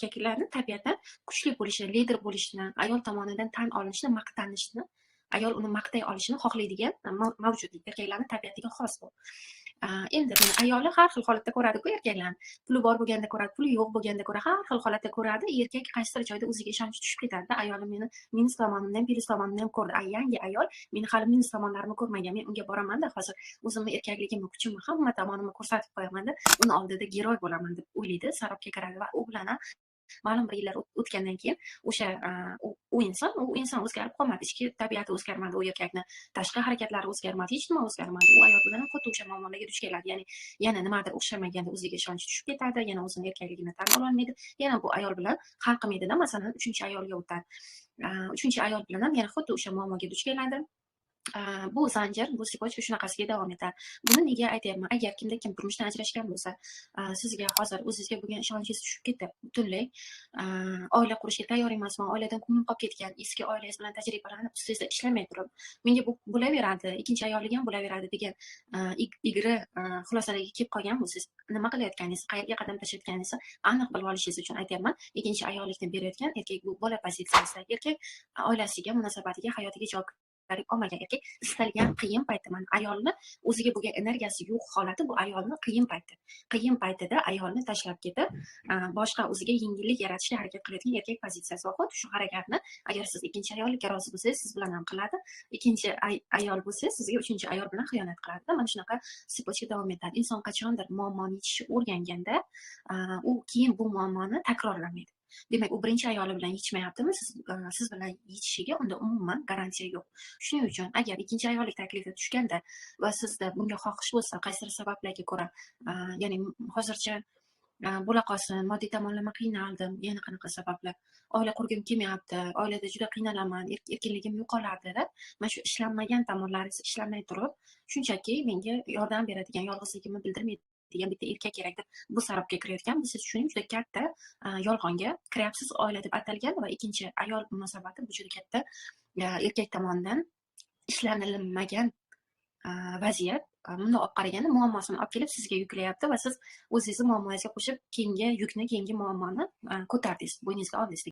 erkaklarni tabiatan kuchli bo'lishini, lider bo'lishini, ayol tomonidan tan olinishni, maqtanishni, ayol uni maqtay olishini xohlaydigan mavjudlik. Erkaklarning tabiatiga xos bu. Endi buni ayoli har xil holatda ko'radi-ku erkaklarni. Puli bor bo'lganda ko'radi, puli yo'q bo'lganda ko'radi, har xil holatda ko'radi. Erkak qaysidir joyda o'ziga ishonchi tushib ketadi-da, ayolim meni minus tomonimdan, plyus tomonimdan ham ko'rdi. Yangi ayol meni hali minus tomonlarimni ko'rmagan. Men unga boraman-da hozir o'zimni erkakligimni, kuchimni, hamma tomonimni ko'rsatib qo'yaman-da, uni oldida giroy bo'laman deb o'ylaydi, sarobga kiradi va u bilan ma'lum bir yillar o'tgandan keyin o'sha u inson o'zgarib qolmadi. Ichki tabiati o'zgarmadi u erkakni, tashqi harakatlari o'zgarmadi, hech nima o'zgarmadi. U ayol bilan xuddi o'sha muammolarga duch keladi. Ya'ni yana nimadir o'xshamaganda o'ziga ishonchi tushib ketadi, yana o'zini erkakligini tan ololmaydi. Yana bu ayol bilan hal qilmaydida, masalan, 3-ayolga o'tadi. 3-ayol bilan ham yana xuddi o'sha muammoga duch keladi. Bu zanjir, bu sipotchka shunaqasiga davom etadi. Buni nega aytyapman? Agar kimda kim turmushdan ajrashgan bo'lsa, sizga hozir o'zingizga bo'lgan ishonchingiz tushib ketdi, butunlay oila qurishga tayyor emasman, oiladan ko'nglim qolib ketgan, eski oilangiz bilan tajribalanib, ustingizda ishlamay turib, menga bu bo'laveradi, ikkinchi ayollik ham bo'laveradi degan igri xulosalarga kelib qolgan bo'lsangiz, nima qilayotganingizni, qayerga qadam tashlayotganingizni aniq bilib olishingiz uchun aytyapman. Ikkinchi ayollikni berayotgan erkak bu bola pozitsiyasida, erkak oilasiga, munosabatiga, hayotiga javob olmagan erkak istalgan qiyin paytda, mana ayolni o'ziga bo'lgan energiyasi yo'q holati, bu ayolni qiyin paytida ayolni tashlab ketib, boshqa o'ziga yengillik yaratishga harakat qilayotgan erkak pozitsiyasi. Va xuddi shu harakatni agar siz ikkinchi ayollikka rozi bo'lsangiz, siz bilan ham qiladi. Ikkinchi ayol bo'lsa, sizga uchinchi ayol bilan xiyonat qiladi. Mana shunaqa sipotga davom etadi. Inson qachondir muammoni yechishni o'rganganda, u keyin bu muammoni takrorlamaydi. Demak, u birinchi ayoli bilan yechmayaptimi, siz bilan yechishiga unda umuman garantiya yo'q. Shuning uchun agar ikkinchi ayollik taklifi tushganda va sizda bunga xohish bo'lsa, qaysidir sabablarga ko'ra, ya'ni hozircha bo'la qolsin, moddiy tomonlama qiynaldim, yana qanaqa sabablar, oila qurgim kelmayapti, oilada juda qiynalaman, erkinligim yo'qoladida, mana shu ishlanmagan tomonlaringiz ishlamay turib, shunchaki menga yordam beradigan, yolg'izligimni bildirmaydigan bitta erkak kerak deb bu sarobga kirayotgan bo'lsangiz, shuning juda katta yolg'onga kiryapsiz. Oila deb atalgan va ikkinchi ayol munosabati bu juda katta erkak tomonidan ishlanilmagan vaziyat. Bundoq olib qaraganda muammosini olib kelib sizga yuklayapti va siz o'zingizni muammongizga qo'shib keyingi yukni, keyingi muammoni ko'tardingiz, bo'yningizga oldingiz.